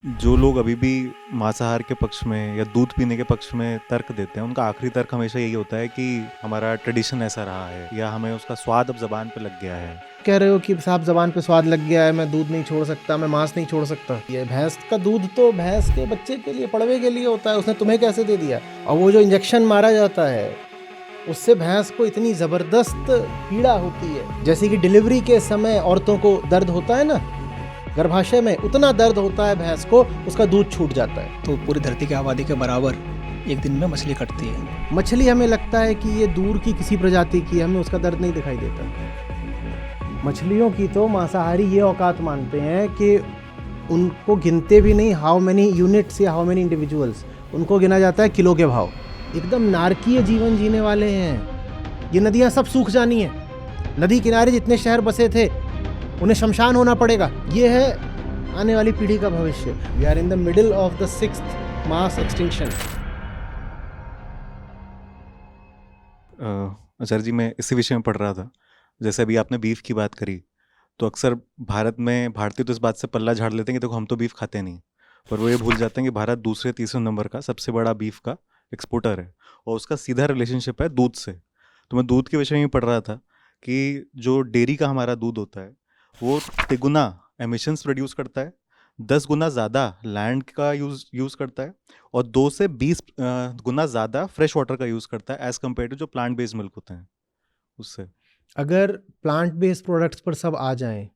जो लोग अभी भी मांसाहार के पक्ष में या दूध पीने के पक्ष में तर्क देते हैं, उनका आखिरी तर्क हमेशा यही होता है कि हमारा ट्रेडिशन ऐसा रहा है या हमें उसका स्वाद अब ज़बान पे लग गया है। कह रहे हो कि साहब ज़बान पे स्वाद लग गया है, मैं दूध नहीं छोड़ सकता, मैं मांस नहीं छोड़ सकता। ये भैंस का दूध तो भैंस के बच्चे के लिए, पड़वे के लिए होता है, उसने तुम्हें कैसे दे दिया? और वो जो इंजेक्शन मारा जाता है उससे भैंस को इतनी ज़बरदस्त पीड़ा होती है, जैसे कि डिलीवरी के समय औरतों को दर्द होता है ना, गर्भाशय में उतना दर्द होता है भैंस को, उसका दूध छूट जाता है। तो पूरी धरती की आबादी के बराबर एक दिन में मछली कटती है। मछली हमें लगता है कि ये दूर की किसी प्रजाति की, हमें उसका दर्द नहीं दिखाई देता। मछलियों की तो मांसाहारी ये औकात मानते हैं कि उनको गिनते भी नहीं हाउ मेनी यूनिट्स या हाउ मेनी इंडिविजुअल्स, उनको गिना जाता है किलो के भाव। एकदम नारकीय जीवन जीने वाले हैं। ये नदियाँ सब सूख जानी हैं। नदी किनारे जितने शहर बसे थे उन्हें शमशान होना पड़ेगा। ये है आने वाली पीढ़ी का भविष्य। We are in the middle of the 6th mass extinction. Acharya ji, मैं इसी विषय में पढ़ रहा था। जैसे अभी आपने बीफ की बात करी, तो अक्सर भारतीय तो इस बात से पल्ला झाड़ लेते हैं कि देखो हम तो बीफ खाते नहीं, पर वो ये भूल जाते हैं कि भारत दूसरे तीसरे नंबर का सबसे बड़ा बीफ का एक्सपोर्टर है और उसका सीधा रिलेशनशिप है दूध से। तो मैं दूध के विषय में पढ़ रहा था कि जो डेयरी का हमारा दूध होता है वो तिगुना एमिशंस प्रोड्यूस करता है, 10 गुना ज़्यादा लैंड का यूज़ करता है और 2 से 20 गुना ज़्यादा फ्रेश वाटर का यूज़ करता है एज़ कम्पेयर टू जो प्लांट बेस्ड मिल्क होते हैं उससे। अगर प्लांट बेस्ड प्रोडक्ट्स पर सब आ जाएं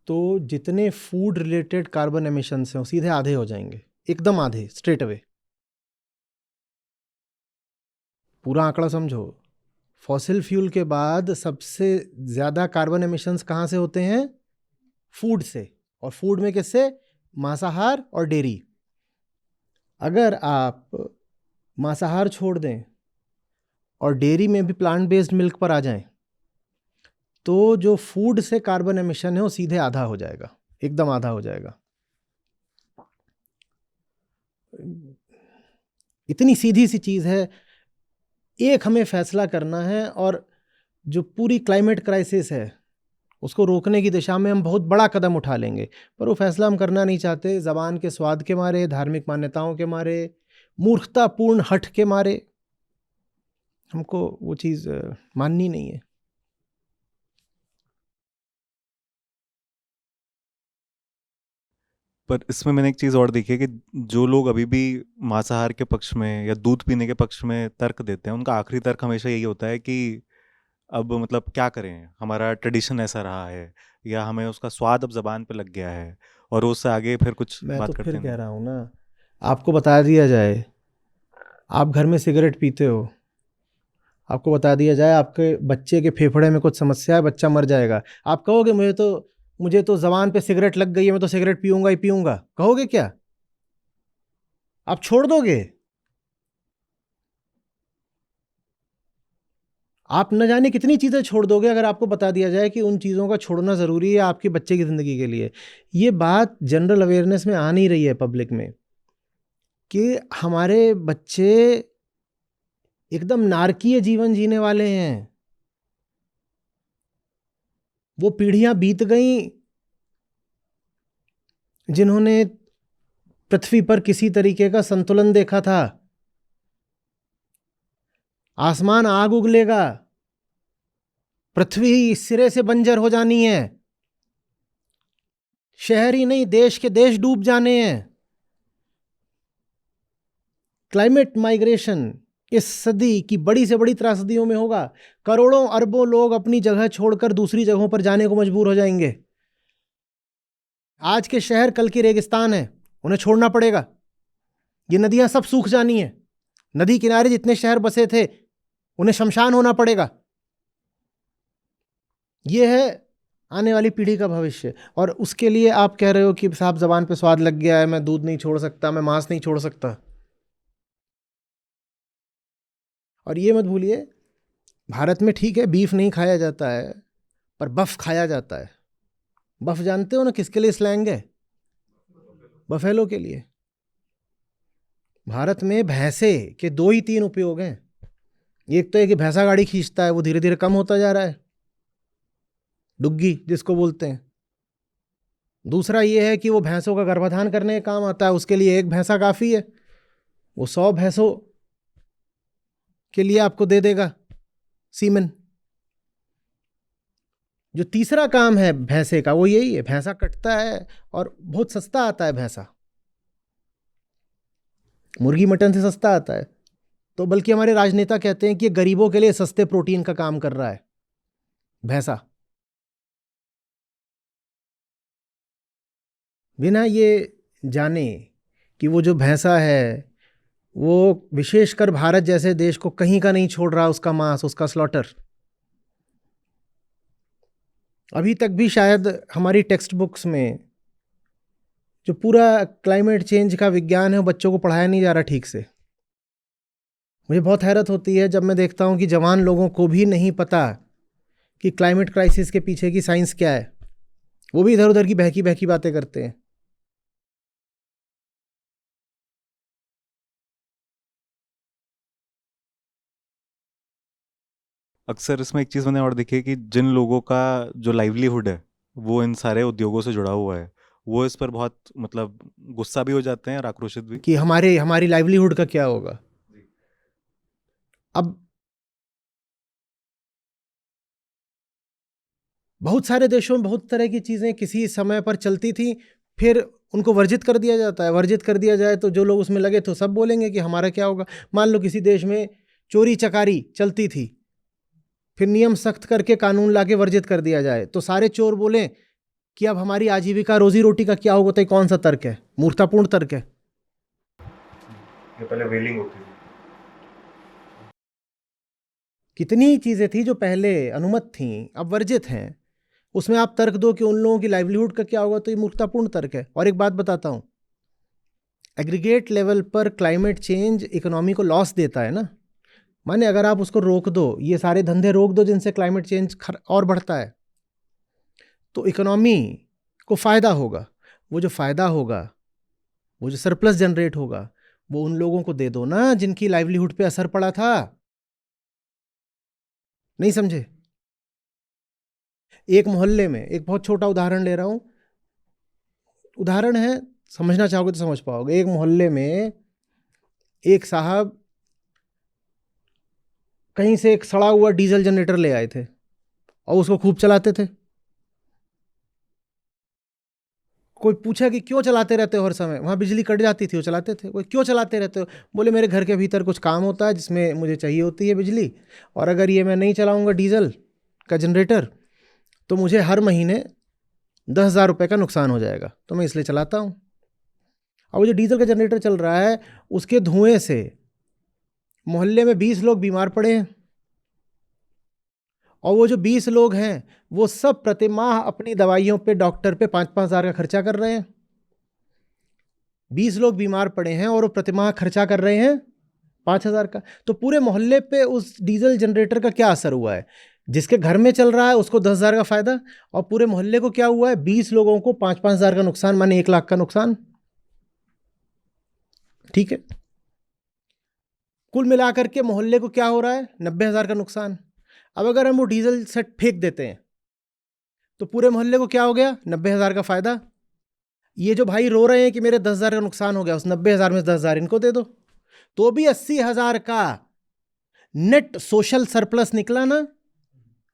तो जितने फूड रिलेटेड कार्बन एमिशंस हैं वो सीधे आधे हो जाएंगे, एकदम आधे, स्ट्रेट अवे। पूरा आंकड़ा समझो। फॉसिल फ्यूल के बाद सबसे ज़्यादा कार्बन एमिशंस कहाँ से होते हैं? फूड से। और फूड में किससे? मांसाहार और डेयरी। अगर आप मांसाहार छोड़ दें और डेयरी में भी प्लांट बेस्ड मिल्क पर आ जाएं तो जो फूड से कार्बन एमिशन है वो सीधे आधा हो जाएगा, एकदम आधा हो जाएगा। इतनी सीधी सी चीज़ है। एक हमें फैसला करना है और जो पूरी क्लाइमेट क्राइसिस है उसको रोकने की दिशा में हम बहुत बड़ा कदम उठा लेंगे, पर वो फैसला हम करना नहीं चाहते। ज़बान के स्वाद के मारे, धार्मिक मान्यताओं के मारे, मूर्खतापूर्ण हठ के मारे हमको वो चीज़ माननी नहीं है। पर इसमें मैंने एक चीज़ और देखी है कि जो लोग अभी भी मांसाहार के पक्ष में या दूध पीने के पक्ष में तर्क देते हैं, उनका आखिरी तर्क हमेशा यही होता है कि अब मतलब क्या करें, हमारा ट्रेडिशन ऐसा रहा है या हमें उसका स्वाद अब ज़बान पे लग गया है, और उससे आगे फिर कुछ मैं तो बात फिर करते कह नहीं। रहा हूँ ना, आपको बता दिया जाए आप घर में सिगरेट पीते हो, आपको बता दिया जाए आपके बच्चे के फेफड़े में कुछ समस्या है, बच्चा मर जाएगा, आप कहोगे मुझे तो ज़बान पे सिगरेट लग गई है, मैं तो सिगरेट पीऊंगा ही पीऊंगा? कहोगे क्या? आप छोड़ दोगे? आप न जाने कितनी चीज़ें छोड़ दोगे अगर आपको बता दिया जाए कि उन चीज़ों का छोड़ना ज़रूरी है आपके बच्चे की ज़िंदगी के लिए। ये बात जनरल अवेयरनेस में आ नहीं रही है पब्लिक में कि हमारे बच्चे एकदम नारकीय जीवन जीने वाले हैं। वो पीढ़ियां बीत गईं जिन्होंने पृथ्वी पर किसी तरीके का संतुलन देखा था। आसमान आग उगलेगा, पृथ्वी इस सिरे से बंजर हो जानी है, शहर ही नहीं देश के देश डूब जाने हैं। क्लाइमेट माइग्रेशन इस सदी की बड़ी से बड़ी त्रासदियों में होगा। करोड़ों अरबों लोग अपनी जगह छोड़कर दूसरी जगहों पर जाने को मजबूर हो जाएंगे। आज के शहर कल की रेगिस्तान है, उन्हें छोड़ना पड़ेगा। ये नदियां सब सूख जानी है। नदी किनारे जितने शहर बसे थे उन्हें शमशान होना पड़ेगा। ये है आने वाली पीढ़ी का भविष्य। और उसके लिए आप कह रहे हो कि साहब ज़बान पे स्वाद लग गया है, मैं दूध नहीं छोड़ सकता, मैं मांस नहीं छोड़ सकता। और ये मत भूलिए, भारत में ठीक है बीफ नहीं खाया जाता है, पर बफ खाया जाता है। बफ जानते हो ना किसके लिए स्लैंग है? बफेलो के लिए। भारत में भैंसे के 2 ही 3 उपयोग हैं। एक तो है कि भैंसा गाड़ी खींचता है, वो धीरे धीरे कम होता जा रहा है, डुग्गी जिसको बोलते हैं। दूसरा ये है कि वो भैंसों का गर्भाधान करने का काम आता है, उसके लिए एक भैंसा काफ़ी है, वो 100 भैंसों के लिए आपको दे देगा सीमेन। जो तीसरा काम है भैंसे का वो यही है, भैंसा कटता है और बहुत सस्ता आता है भैंसा, मुर्गी मटन से सस्ता आता है। तो बल्कि हमारे राजनेता कहते हैं कि ये गरीबों के लिए सस्ते प्रोटीन का काम कर रहा है भैंसा। बिना ये जाने कि वो जो भैंसा है वो विशेषकर भारत जैसे देश को कहीं का नहीं छोड़ रहा, उसका मांस, उसका स्लॉटर। अभी तक भी शायद हमारी टेक्स्ट बुक्स में जो पूरा क्लाइमेट चेंज का विज्ञान है वो बच्चों को पढ़ाया नहीं जा रहा ठीक से। मुझे बहुत हैरत होती है जब मैं देखता हूँ कि जवान लोगों को भी नहीं पता कि क्लाइमेट क्राइसिस के पीछे की साइंस क्या है, वो भी इधर उधर की बहकी बहकी बातें करते हैं। अक्सर इसमें एक चीज़ मैंने और देखी है कि जिन लोगों का जो लाइवलीहुड है वो इन सारे उद्योगों से जुड़ा हुआ है, वो इस पर बहुत मतलब गुस्सा भी हो जाते हैं और आक्रोशित भी। कि हमारी लाइवलीहुड का क्या होगा। अब बहुत सारे देशों में बहुत तरह की चीज़ें किसी समय पर चलती थी, फिर उनको वर्जित कर दिया जाता है। वर्जित कर दिया जाए तो जो लोग उसमें लगे तो सब बोलेंगे कि हमारा क्या होगा। मान लो किसी देश में चोरी चकारी चलती थी, फिर नियम सख्त करके कानून लाके वर्जित कर दिया जाए तो सारे चोर बोलें कि अब हमारी आजीविका रोजी रोटी का क्या होगा। तो ये कौन सा तर्क है? मूर्खतापूर्ण तर्क है। ये पहले वेलिंग होती थी। कितनी चीज़ें थी जो पहले अनुमत थीं अब वर्जित हैं, उसमें आप तर्क दो कि उन लोगों की लाइवलीहुड का क्या होगा, तो ये मूर्खतापूर्ण तर्क है। और एक बात बताता हूँ, एग्रीगेट लेवल पर क्लाइमेट चेंज इकोनॉमी को लॉस देता है ना। माने अगर आप उसको रोक दो, ये सारे धंधे रोक दो जिनसे क्लाइमेट चेंज और बढ़ता है, तो इकोनॉमी को फ़ायदा होगा। वो जो फ़ायदा होगा, वो जो सरप्लस जनरेट होगा, वो उन लोगों को दे दो ना जिनकी लाइवलीहुड पे असर पड़ा था। नहीं समझे? एक मोहल्ले में, एक बहुत छोटा उदाहरण ले रहा हूँ, उदाहरण है, समझना चाहोगे तो समझ पाओगे। एक मोहल्ले में एक साहब कहीं से एक सड़ा हुआ डीजल जनरेटर ले आए थे और उसको खूब चलाते थे। कोई पूछा कि क्यों चलाते रहते हो हर समय? वहाँ बिजली कट जाती थी, वो चलाते थे। कोई क्यों चलाते रहते हो? बोले मेरे घर के भीतर कुछ काम होता है जिसमें मुझे चाहिए होती है बिजली, और अगर ये मैं नहीं चलाऊँगा डीजल का जनरेटर तो मुझे हर महीने 10,000 रुपये का नुकसान हो जाएगा, तो मैं इसलिए चलाता हूँ। और वो जो डीजल का जनरेटर चल रहा है उसके धुएं से मोहल्ले में 20 लोग बीमार पड़े हैं, और वो जो 20 लोग हैं वो सब प्रतिमाह अपनी दवाइयों पे डॉक्टर पे 5-5 हज़ार का खर्चा कर रहे हैं। 20 लोग बीमार पड़े हैं और वो प्रतिमाह खर्चा कर रहे हैं 5,000 का। तो पूरे मोहल्ले पे उस डीजल जनरेटर का क्या असर हुआ है? जिसके घर में चल रहा है उसको 10,000 का फायदा, और पूरे मोहल्ले को क्या हुआ है? 20 लोगों को 5-5 हज़ार का नुकसान, माने 1 लाख का नुकसान। ठीक है, कुल मिलाकर के मोहल्ले को क्या हो रहा है? 90,000 का नुकसान। अब अगर हम वो डीजल सेट फेंक देते हैं तो पूरे मोहल्ले को क्या हो गया? 90,000 का फायदा। ये जो भाई रो रहे हैं कि मेरे 10,000 का नुकसान हो गया, उस 90,000 में से 10,000 इनको दे दो, तो भी 80,000 का नेट सोशल सरप्लस निकला ना?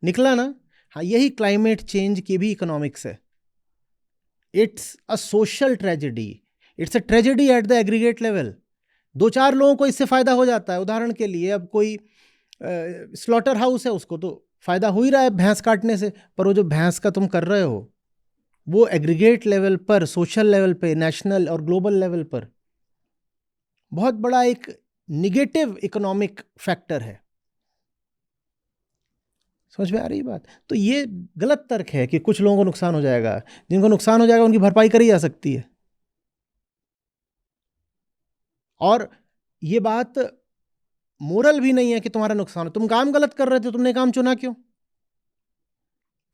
निकला ना? हाँ, यही क्लाइमेट चेंज की भी इकोनॉमिक्स है। It's a social tragedy, it's a tragedy at the aggregate level. 2-4 लोगों को इससे फायदा हो जाता है। उदाहरण के लिए अब कोई स्लॉटर हाउस है, उसको तो फायदा हो ही रहा है भैंस काटने से, पर वो जो भैंस का तुम कर रहे हो वो एग्रीगेट लेवल पर, सोशल लेवल पे, नेशनल और ग्लोबल लेवल पर बहुत बड़ा एक निगेटिव इकोनॉमिक फैक्टर है। समझ में आ रही बात? तो ये गलत तर्क है कि कुछ लोगों को नुकसान हो जाएगा। जिनको नुकसान हो जाएगा उनकी भरपाई करी जा सकती है। और ये बात मोरल भी नहीं है कि तुम्हारा नुकसान हो, तुम काम गलत कर रहे थे, तुमने काम चुना क्यों?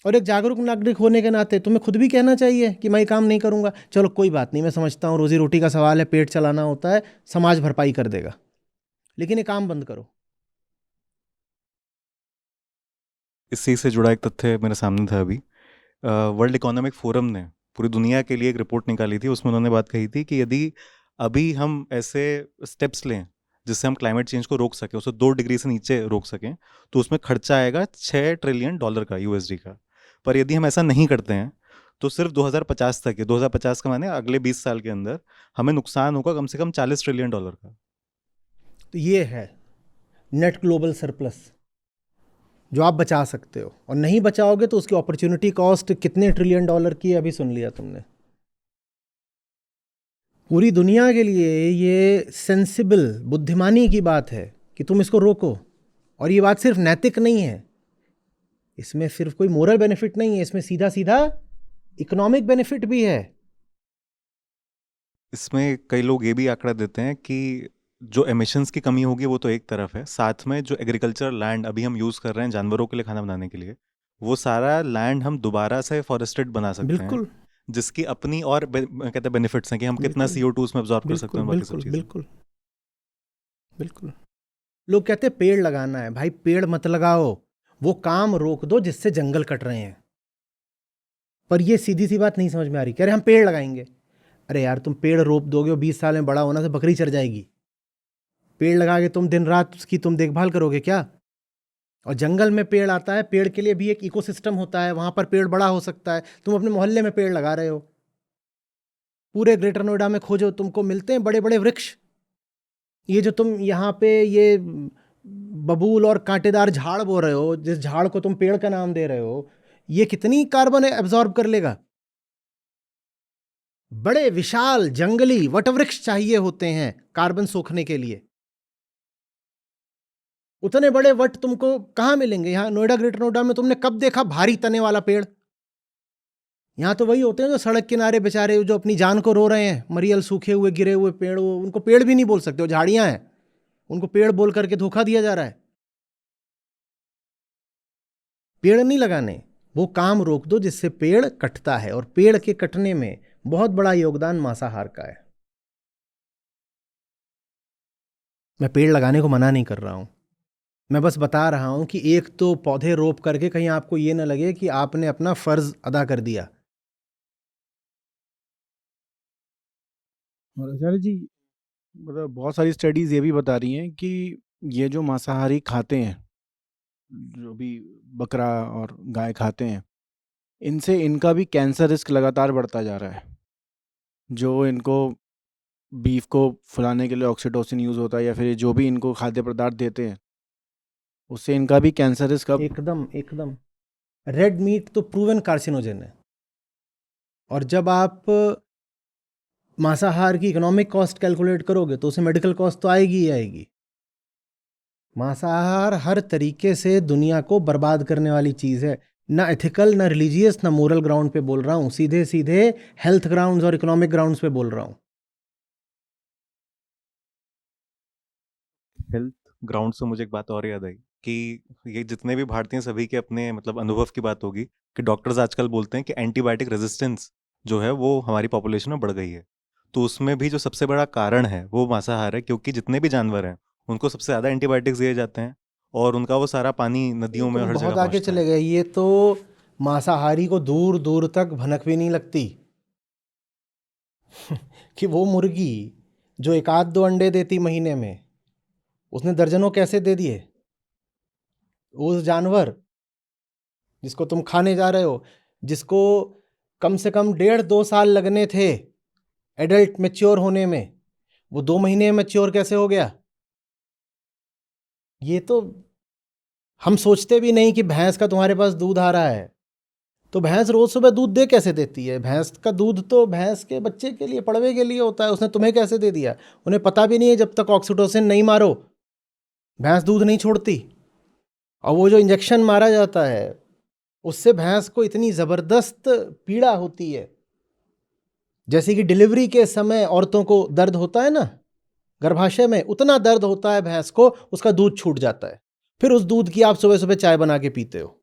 और एक जागरूक नागरिक होने के नाते तुम्हें खुद भी कहना चाहिए कि मैं ये काम नहीं करूंगा। चलो कोई बात नहीं, मैं समझता हूँ रोजी रोटी का सवाल है, पेट चलाना होता है, समाज भरपाई कर देगा, लेकिन ये काम बंद करो। इसी से जुड़ा एक तथ्य मेरे सामने था अभी। वर्ल्ड इकोनॉमिक फोरम ने पूरी दुनिया के लिए एक रिपोर्ट निकाली थी, उसमें उन्होंने बात कही थी कि यदि अभी हम ऐसे स्टेप्स लें जिससे हम क्लाइमेट चेंज को रोक सकें, उसे 2 डिग्री से नीचे रोक सकें, तो उसमें खर्चा आएगा $6 ट्रिलियन का, यूएसडी का। पर यदि हम ऐसा नहीं करते हैं तो सिर्फ 2050 तक है, 2050 का माने अगले 20 साल के अंदर हमें नुकसान होगा कम से कम $40 ट्रिलियन का। तो ये है नेट ग्लोबल सरप्लस जो आप बचा सकते हो, और नहीं बचाओगे तो उसकी अपॉर्चुनिटी कॉस्ट कितने ट्रिलियन डॉलर की है अभी सुन लिया तुमने। पूरी दुनिया के लिए ये सेंसिबल बुद्धिमानी की बात है कि तुम इसको रोको। और ये बात सिर्फ नैतिक नहीं है, इसमें सिर्फ कोई मोरल बेनिफिट नहीं है, इसमें सीधा सीधा इकोनॉमिक बेनिफिट भी है। इसमें कई लोग ये भी आंकड़ा देते हैं कि जो एमिशंस की कमी होगी वो तो एक तरफ है, साथ में जो एग्रीकल्चर लैंड अभी हम यूज़ कर रहे हैं जानवरों के लिए खाना बनाने के लिए, वो सारा लैंड हम दोबारा से फॉरेस्टेड बना सकते हैं, बिल्कुल जिसकी अपनी और कहते हैं बेनिफिट्स हैं कि हम कितना बिल्कुल CO2 उसमें अब्जॉर्ब कर सकते बिल्कुल हैं, बाकी सब बिल्कुल चीज़ें। बिल्कुल बिल्कुल। लोग कहते हैं पेड़ लगाना है, भाई पेड़ मत लगाओ, वो काम रोक दो जिससे जंगल कट रहे हैं। पर ये सीधी सी बात नहीं समझ में आ रही। कह रहे हम पेड़ लगाएंगे, अरे यार तुम पेड़ रोप दोगे और 20 साल में बड़ा होना से बकरी चढ़ जाएगी। पेड़ लगा के तुम दिन रात उसकी तुम देखभाल करोगे क्या? और जंगल में पेड़ आता है, पेड़ के लिए भी एक इकोसिस्टम होता है, वहाँ पर पेड़ बड़ा हो सकता है। तुम अपने मोहल्ले में पेड़ लगा रहे हो, पूरे ग्रेटर नोएडा में खोजो तुमको मिलते हैं बड़े बड़े वृक्ष। ये जो तुम यहाँ पे ये बबूल और कांटेदार झाड़ बो रहे हो, जिस झाड़ को तुम पेड़ का नाम दे रहे हो, ये कितनी कार्बन एब्जॉर्ब कर लेगा? बड़े विशाल जंगली वटवृक्ष चाहिए होते हैं कार्बन सोखने के लिए। उतने बड़े वट तुमको कहाँ मिलेंगे? यहाँ नोएडा ग्रेटर नोएडा में तुमने कब देखा भारी तने वाला पेड़? यहाँ तो वही होते हैं जो सड़क किनारे बेचारे जो अपनी जान को रो रहे हैं, मरियल सूखे हुए गिरे हुए पेड़, वो उनको पेड़ भी नहीं बोल सकते, वो झाड़ियां हैं, उनको पेड़ बोल करके धोखा दिया जा रहा है। पेड़ नहीं लगाने, वो काम रोक दो जिससे पेड़ कटता है, और पेड़ के कटने में बहुत बड़ा योगदान मांसाहार का है। मैं पेड़ लगाने को मना नहीं कर रहा हूं, मैं बस बता रहा हूं कि एक तो पौधे रोप करके कहीं आपको ये ना लगे कि आपने अपना फर्ज अदा कर दिया। और आचार्य जी, मतलब बहुत सारी स्टडीज़ ये भी बता रही हैं कि ये जो मांसाहारी खाते हैं, जो भी बकरा और गाय खाते हैं, इनसे इनका भी कैंसर रिस्क लगातार बढ़ता जा रहा है। जो इनको बीफ को फुलाने के लिए ऑक्सीटोसिन यूज़ होता है, या फिर जो भी इनको खाद्य पदार्थ देते हैं, उससे इनका भी कैंसर रिस्क अब एकदम एकदम। रेड मीट तो प्रूवन कार्सिनोजन है, और जब आप मांसाहार की इकोनॉमिक कॉस्ट कैलकुलेट करोगे तो उसे मेडिकल कॉस्ट तो आएगी ही आएगी। मांसाहार हर तरीके से दुनिया को बर्बाद करने वाली चीज़ है, ना एथिकल, ना रिलीजियस, ना मोरल ग्राउंड पे बोल रहा हूँ, सीधे सीधे हेल्थ ग्राउंड्स और इकोनॉमिक ग्राउंड्स पे बोल रहा हूँ। हेल्थ ग्राउंड से मुझे एक बात और याद आई कि ये जितने भी भारतीय सभी के अपने मतलब अनुभव की बात होगी कि डॉक्टर्स आजकल बोलते हैं कि एंटीबायोटिक रेजिस्टेंस जो है वो हमारी पॉपुलेशन में बढ़ गई है। तो उसमें भी जो सबसे बड़ा कारण है वो मांसाहार है, क्योंकि जितने भी जानवर हैं उनको सबसे ज़्यादा एंटीबायोटिक्स दिए जाते हैं, और उनका वो सारा पानी नदियों में तुम हर बहुत जगह आगे पहुंचता चले है। गए, ये तो मांसाहारी को दूर दूर तक भनक भी नहीं लगती कि वो मुर्गी जो एक आध दो अंडे देती महीने में, उसने दर्जनों कैसे दे दिए। उस जानवर जिसको तुम खाने जा रहे हो, जिसको कम से कम 1.5-2 साल लगने थे एडल्ट मैच्योर होने में, वो 2 महीने में मैच्योर कैसे हो गया? ये तो हम सोचते भी नहीं कि भैंस का तुम्हारे पास दूध आ रहा है, तो भैंस रोज सुबह दूध दे कैसे देती है? भैंस का दूध तो भैंस के बच्चे के लिए, पड़वे के लिए होता है, उसने तुम्हें कैसे दे दिया? उन्हें पता भी नहीं है, जब तक ऑक्सीटोसिन नहीं मारो भैंस दूध नहीं छोड़ती। और वो जो इंजेक्शन मारा जाता है उससे भैंस को इतनी ज़बरदस्त पीड़ा होती है, जैसे कि डिलीवरी के समय औरतों को दर्द होता है ना गर्भाशय में, उतना दर्द होता है भैंस को, उसका दूध छूट जाता है। फिर उस दूध की आप सुबह सुबह चाय बना के पीते हो।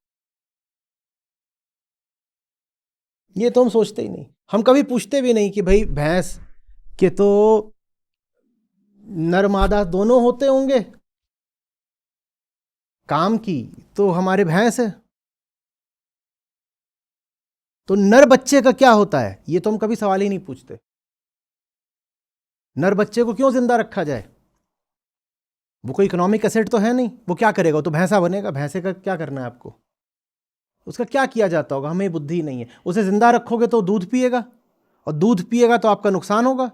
ये तो हम सोचते ही नहीं, हम कभी पूछते भी नहीं कि भाई भैंस के तो नर मादा दोनों होते होंगे, काम की तो हमारे भैंस है। तो नर बच्चे का क्या होता है, ये तो हम कभी सवाल ही नहीं पूछते। नर बच्चे को क्यों जिंदा रखा जाए? वो कोई इकोनॉमिक एसेट तो है नहीं, वो क्या करेगा? वो तो भैंसा बनेगा। भैंसे का क्या करना है आपको? उसका क्या किया जाता होगा? हमें बुद्धि नहीं है। उसे जिंदा रखोगे तो दूध पिएगा, और दूध पिएगा तो आपका नुकसान होगा।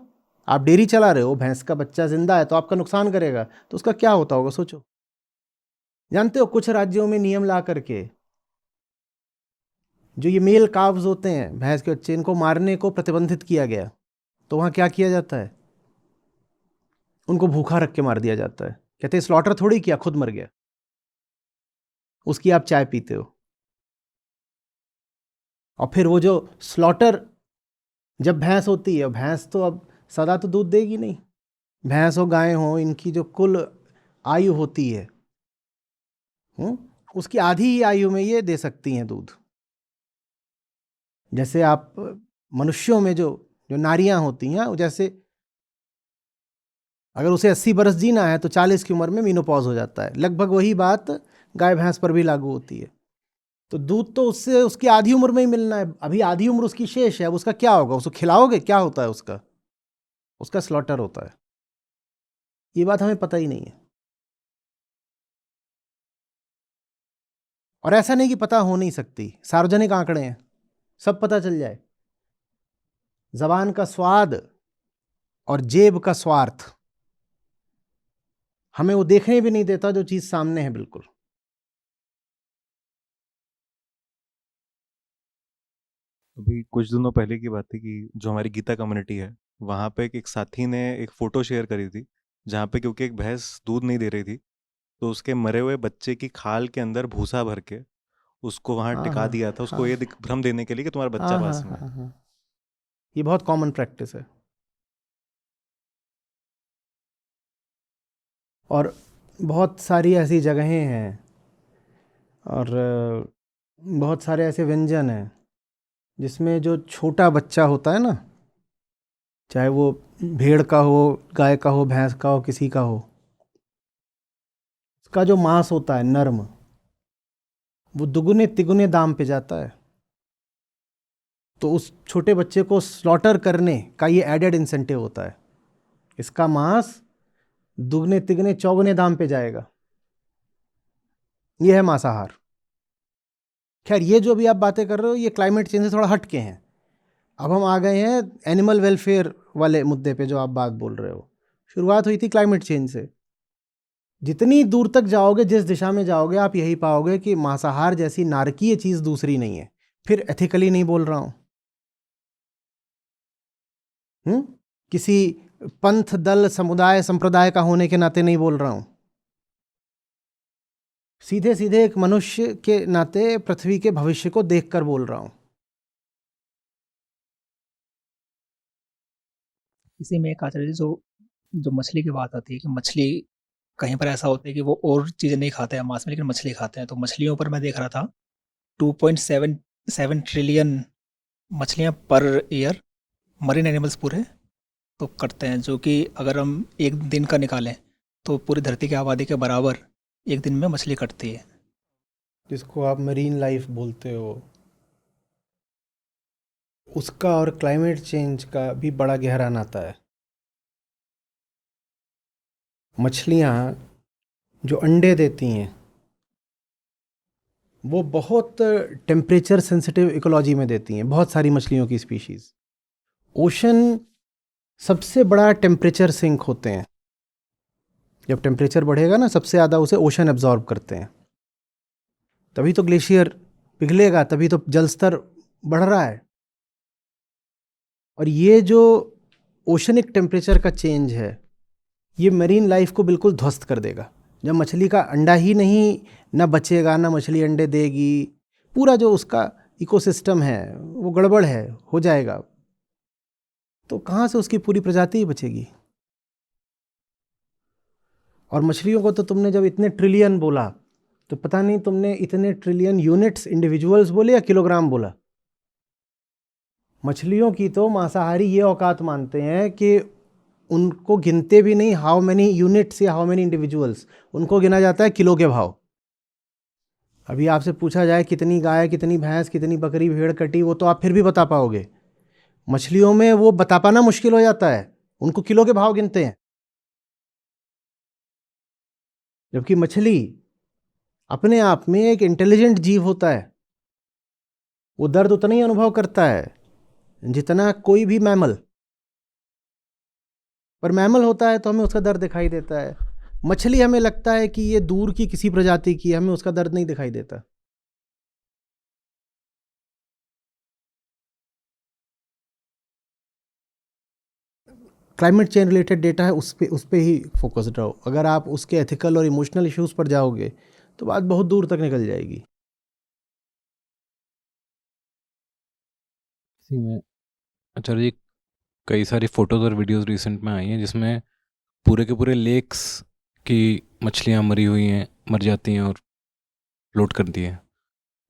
आप डेयरी चला रहे हो, भैंस का बच्चा जिंदा है तो आपका नुकसान करेगा, तो उसका क्या होता होगा सोचो। जानते हो, कुछ राज्यों में नियम ला करके जो ये मेल काव्स होते हैं, भैंस के बच्चे, इनको मारने को प्रतिबंधित किया गया। तो वहां क्या किया जाता है? उनको भूखा रख के मार दिया जाता है। कहते हैं स्लॉटर थोड़ी किया, खुद मर गया, उसकी आप चाय पीते हो। और फिर वो जो स्लॉटर, जब भैंस होती है, भैंस तो अब सदा तो दूध देगी नहीं। भैंस हो गाय हो, इनकी जो कुल आयु होती है, उसकी आधी ही आयु में ये दे सकती हैं दूध। जैसे आप मनुष्यों में जो जो नारियां होती हैं, जैसे अगर उसे 80 बरस जीना है तो 40 की उम्र में मीनोपॉज हो जाता है। लगभग वही बात गाय भैंस पर भी लागू होती है। तो दूध तो उससे उसकी आधी उम्र में ही मिलना है। अभी आधी उम्र उसकी शेष है, अब उसका क्या होगा? उसको खिलाओगे? क्या होता है उसका? उसका स्लॉटर होता है। ये बात हमें पता ही नहीं है। और ऐसा नहीं कि पता हो नहीं सकती, सार्वजनिक आंकड़े हैं, सब पता चल जाए। जबान का स्वाद और जेब का स्वार्थ हमें वो देखने भी नहीं देता जो चीज सामने है। बिल्कुल। अभी कुछ दिनों पहले की बात थी कि जो हमारी गीता कम्युनिटी है, वहाँ पे एक साथी ने एक फ़ोटो शेयर करी थी, जहाँ पे क्योंकि एक भैंस दूध नहीं दे रही थी, तो उसके मरे हुए बच्चे की खाल के अंदर भूसा भर के उसको वहाँ हाँ टिका हाँ दिया था, उसको हाँ ये भ्रम देने के लिए कि तुम्हारा बच्चा हाँ हाँ पास में है। हाँ हाँ, ये बहुत कॉमन प्रैक्टिस है। और बहुत सारी ऐसी जगहें हैं, और बहुत सारे ऐसे व्यंजन हैं जिसमें जो छोटा बच्चा होता है ना, चाहे वो भेड़ का हो, गाय का हो, भैंस का हो, किसी का हो, उसका जो मांस होता है नर्म, वो दुगुने तिगुने दाम पे जाता है। तो उस छोटे बच्चे को स्लॉटर करने का ये एडेड इंसेंटिव होता है। इसका मांस दुगने तिगने चौगुने दाम पे जाएगा। ये है मांसाहार। खैर, ये जो भी आप बातें कर रहे हो, ये क्लाइमेट चेंज से थोड़ा हट के हैं। अब हम आ गए हैं एनिमल वेलफेयर वाले मुद्दे पे जो आप बात बोल रहे हो। शुरुआत हुई थी क्लाइमेट चेंज से। जितनी दूर तक जाओगे, जिस दिशा में जाओगे, आप यही पाओगे कि मांसाहार जैसी नारकीय चीज दूसरी नहीं है। फिर एथिकली नहीं बोल रहा हूं, किसी पंथ, दल, समुदाय, संप्रदाय का होने के नाते नहीं बोल रहा हूं। सीधे सीधे एक मनुष्य के नाते पृथ्वी के भविष्य को देखकर बोल रहा हूं। इसी में एक आचार्य जी, जो जो मछली की बात आती है कि मछली कहीं पर ऐसा होता है कि वो और चीज़ें नहीं खाते हैं मांस में, लेकिन मछली खाते हैं। तो मछलियों पर मैं देख रहा था 2.77 ट्रिलियन मछलियाँ पर ईयर मरीन एनिमल्स पूरे तो करते हैं, जो कि अगर हम एक दिन का निकालें तो पूरी धरती की आबादी के बराबर एक दिन में मछली कटती है। जिसको आप मरीन लाइफ बोलते हो, उसका और क्लाइमेट चेंज का भी बड़ा गहरा नाता है। मछलियाँ जो अंडे देती हैं, वो बहुत टेम्परेचर सेंसिटिव इकोलॉजी में देती हैं। बहुत सारी मछलियों की स्पीशीज। ओशन सबसे बड़ा टेम्परेचर सिंक होते हैं। जब टेम्परेचर बढ़ेगा ना, सबसे ज़्यादा उसे ओशन एब्जॉर्ब करते हैं। तभी तो ग्लेशियर पिघलेगा, तभी तो जल स्तर बढ़ रहा है। और ये जो ओशनिक टेम्परेचर का चेंज है, ये मरीन लाइफ को बिल्कुल ध्वस्त कर देगा। जब मछली का अंडा ही नहीं ना बचेगा, ना मछली अंडे देगी, पूरा जो उसका इकोसिस्टम है वो गड़बड़ है, हो जाएगा। तो कहाँ से उसकी पूरी प्रजाति ही बचेगी? और मछलियों को तो तुमने जब इतने ट्रिलियन बोला, तो पता नहीं तुमने इतने ट्रिलियन यूनिट्स इंडिविजुअल्स बोले या किलोग्राम बोला। मछलियों की तो मांसाहारी ये औकात मानते हैं कि उनको गिनते भी नहीं हाउ मेनी यूनिट्स या हाउ मेनी इंडिविजुअल्स, उनको गिना जाता है किलो के भाव। अभी आपसे पूछा जाए कितनी गाय, कितनी भैंस, कितनी बकरी, भेड़ कटी, वो तो आप फिर भी बता पाओगे। मछलियों में वो बता पाना मुश्किल हो जाता है, उनको किलो के भाव गिनते हैं। जबकि मछली अपने आप में एक इंटेलिजेंट जीव होता है, वो दर्द उतना ही अनुभव करता है जितना कोई भी मैमल। पर मैमल होता है तो हमें उसका दर्द दिखाई देता है। मछली हमें लगता है कि ये दूर की किसी प्रजाति की, हमें उसका दर्द नहीं दिखाई देता। क्लाइमेट चेंज रिलेटेड डेटा है, उस पे ही फोकस्ड रहो। अगर आप उसके एथिकल और इमोशनल इश्यूज पर जाओगे तो बात बहुत दूर तक निकल जाएगी। इसी में आचार्य जी, कई सारी फोटोज और वीडियोस रिसेंट में आई हैं जिसमें पूरे के पूरे लेक्स की मछलियां मरी हुई हैं, मर जाती हैं और फ्लोट करती हैं।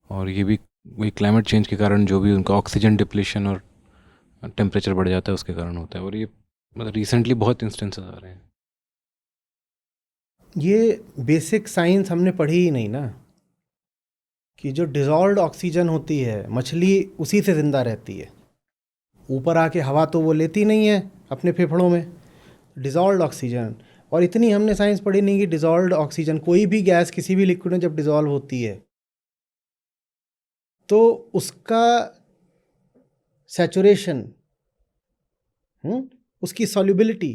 और ये भी वही क्लाइमेट चेंज के कारण जो भी उनका ऑक्सीजन डिप्लीशन और टेम्परेचर बढ़ जाता है उसके कारण होता है। और ये मतलब रिसेंटली बहुत इंस्टेंसेस आ रहे हैं। ये बेसिक साइंस हमने पढ़ी ही नहीं ना, कि जो डिज़ोल्व्ड ऑक्सीजन होती है मछली उसी से ज़िंदा रहती है। ऊपर आके हवा तो वो लेती नहीं है अपने फेफड़ों में, डिज़ोल्व्ड ऑक्सीजन। और इतनी हमने साइंस पढ़ी नहीं कि डिज़ोल्व्ड ऑक्सीजन, कोई भी गैस किसी भी लिक्विड में जब डिज़ोल्व होती है तो उसका सैचुरेशन, उसकी सॉल्युबिलिटी,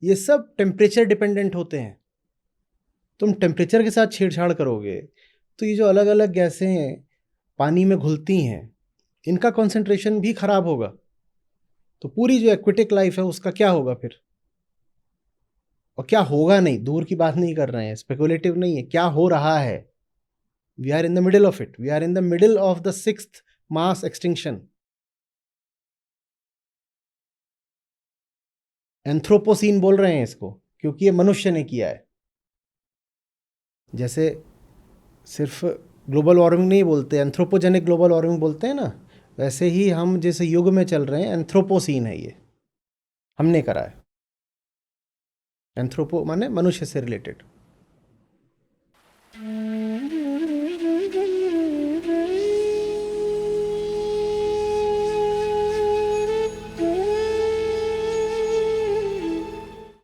ये सब टेम्परेचर डिपेंडेंट होते हैं। तुम टेम्परेचर के साथ छेड़छाड़ करोगे तो ये जो अलग अलग गैसें पानी में घुलती हैं, इनका कॉन्सेंट्रेशन भी खराब होगा। तो पूरी जो एक्वेटिक लाइफ है उसका क्या होगा फिर, और क्या होगा नहीं, दूर की बात नहीं कर रहे हैं, स्पेकुलेटिव नहीं है, क्या हो रहा है। We are in the middle of it, we are in the middle of the 6th mass extinction. Anthropocene बोल रहे हैं इसको क्योंकि ये मनुष्य ने किया है। जैसे सिर्फ ग्लोबल वार्मिंग नहीं बोलते, एंथ्रोपोजेनिक ग्लोबल वार्मिंग बोलते हैं ना, वैसे ही हम जिस युग में चल रहे हैं एंथ्रोपोसीन है, ये हमने करा है। एंथ्रोपो माने मनुष्य से रिलेटेड।